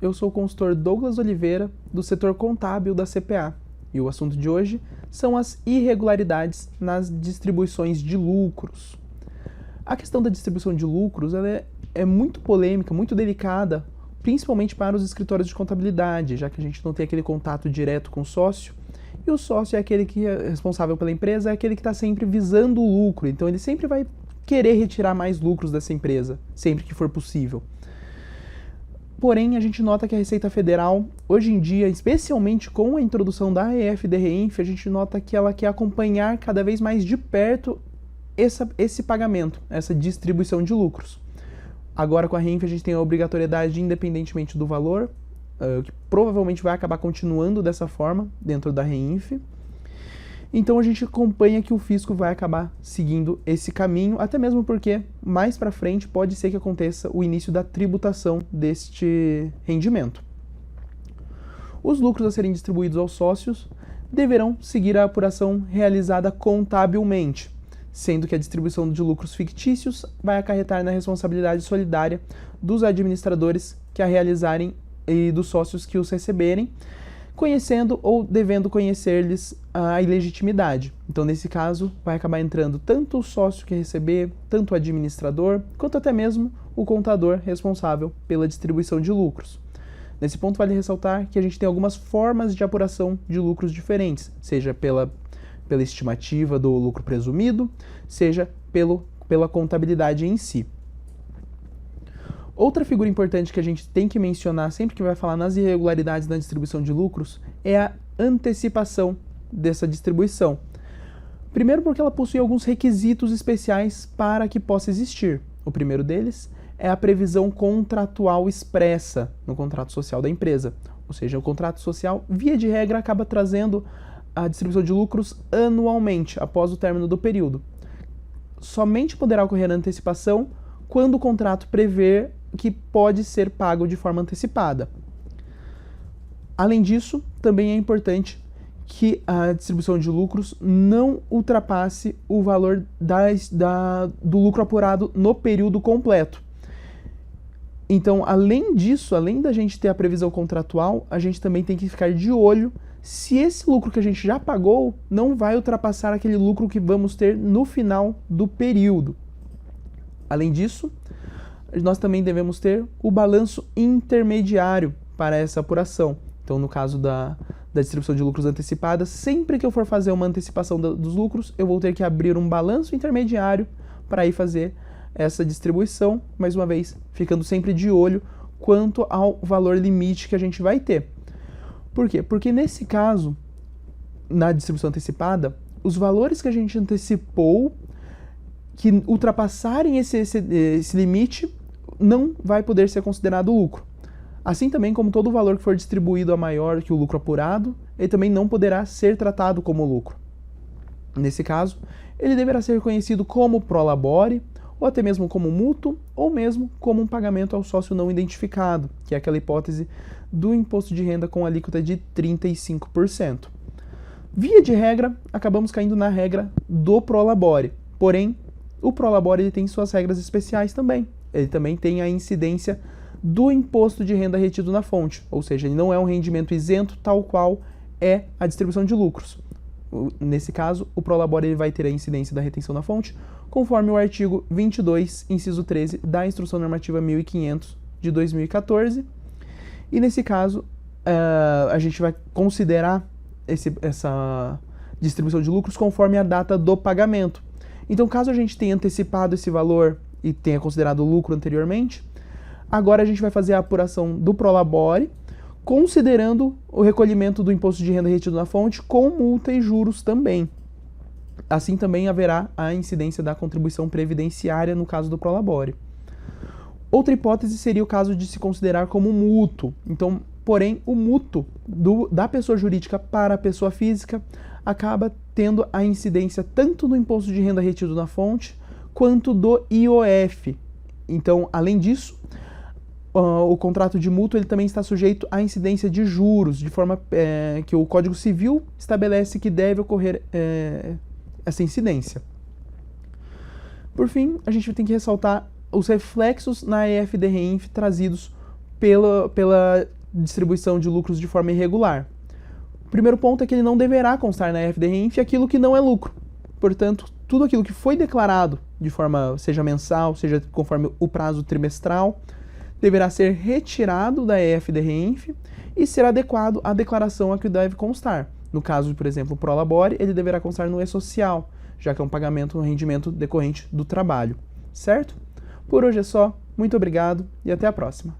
eu sou o consultor Douglas Oliveira, do setor contábil da CPA, e o assunto de hoje são as irregularidades nas distribuições de lucros. A questão da distribuição de lucros ela é muito polêmica, muito delicada, principalmente para os escritórios de contabilidade, já que a gente não tem aquele contato direto com o sócio, e o sócio é aquele que é responsável pela empresa, é aquele que está sempre visando o lucro, então ele sempre vai querer retirar mais lucros dessa empresa, sempre que for possível. Porém, a gente nota que a Receita Federal, hoje em dia, especialmente com a introdução da EFD-REINF, a gente nota que ela quer acompanhar cada vez mais de perto esse pagamento, essa distribuição de lucros. Agora, com a REINF, a gente tem a obrigatoriedade, independentemente do valor, que provavelmente vai acabar continuando dessa forma dentro da REINF. Então a gente acompanha que o fisco vai acabar seguindo esse caminho, até mesmo porque mais para frente pode ser que aconteça o início da tributação deste rendimento. Os lucros a serem distribuídos aos sócios deverão seguir a apuração realizada contabilmente, sendo que a distribuição de lucros fictícios vai acarretar na responsabilidade solidária dos administradores que a realizarem e dos sócios que os receberem, conhecendo ou devendo conhecer-lhes a ilegitimidade. Então, nesse caso, vai acabar entrando tanto o sócio que receber, tanto o administrador, quanto até mesmo o contador responsável pela distribuição de lucros. Nesse ponto, vale ressaltar que a gente tem algumas formas de apuração de lucros diferentes, seja pela estimativa do lucro presumido, seja pela contabilidade em si. Outra figura importante que a gente tem que mencionar sempre que vai falar nas irregularidades na distribuição de lucros é a antecipação dessa distribuição. Primeiro porque ela possui alguns requisitos especiais para que possa existir. O primeiro deles é a previsão contratual expressa no contrato social da empresa. Ou seja, o contrato social, via de regra, acaba trazendo a distribuição de lucros anualmente, após o término do período. Somente poderá ocorrer a antecipação quando o contrato prever que pode ser pago de forma antecipada. Além disso, também é importante que a distribuição de lucros não ultrapasse o valor do lucro apurado no período completo. Então, além disso, além da gente ter a previsão contratual, a gente também tem que ficar de olho se esse lucro que a gente já pagou não vai ultrapassar aquele lucro que vamos ter no final do período. Além disso, nós também devemos ter o balanço intermediário para essa apuração. Então, no caso da distribuição de lucros antecipada, sempre que eu for fazer uma antecipação dos lucros, eu vou ter que abrir um balanço intermediário para ir fazer essa distribuição, mais uma vez, ficando sempre de olho quanto ao valor limite que a gente vai ter. Por quê? Porque nesse caso, na distribuição antecipada, os valores que a gente antecipou que ultrapassarem esse limite não vai poder ser considerado lucro. Assim também como todo valor que for distribuído a maior que o lucro apurado, ele também não poderá ser tratado como lucro. Nesse caso, ele deverá ser reconhecido como prolabore, ou até mesmo como mútuo, ou mesmo como um pagamento ao sócio não identificado, que é aquela hipótese do imposto de renda com alíquota de 35%. Via de regra, acabamos caindo na regra do prolabore, porém, o prolabore ele tem suas regras especiais também. Ele também tem a incidência do imposto de renda retido na fonte, ou seja, ele não é um rendimento isento tal qual é a distribuição de lucros. Nesse caso, o prolabore ele vai ter a incidência da retenção na fonte, conforme o artigo 22, inciso 13 da Instrução Normativa 1500 de 2014. E nesse caso, a gente vai considerar essa distribuição de lucros conforme a data do pagamento. Então, caso a gente tenha antecipado esse valor e tenha considerado lucro anteriormente, agora a gente vai fazer a apuração do prolabore, considerando o recolhimento do imposto de renda retido na fonte com multa e juros também. Assim também haverá a incidência da contribuição previdenciária no caso do prolabore. Outra hipótese seria o caso de se considerar como mútuo. Então, porém, o mútuo da pessoa jurídica para a pessoa física acaba tendo a incidência tanto do imposto de renda retido na fonte quanto do IOF. Então, além disso, o contrato de mútuo ele também está sujeito à incidência de juros, de forma que o Código Civil estabelece que deve ocorrer essa incidência. Por fim, a gente tem que ressaltar os reflexos na EFD-REINF trazidos pela distribuição de lucros de forma irregular. O primeiro ponto é que ele não deverá constar na FDRINF aquilo que não é lucro. Portanto, tudo aquilo que foi declarado de forma, seja mensal, seja conforme o prazo trimestral, deverá ser retirado da FDRINF e ser adequado à declaração a que deve constar. No caso, por exemplo, o Prolabore, ele deverá constar no E-Social, já que é um pagamento, um rendimento decorrente do trabalho. Certo? Por hoje é só. Muito obrigado e até a próxima.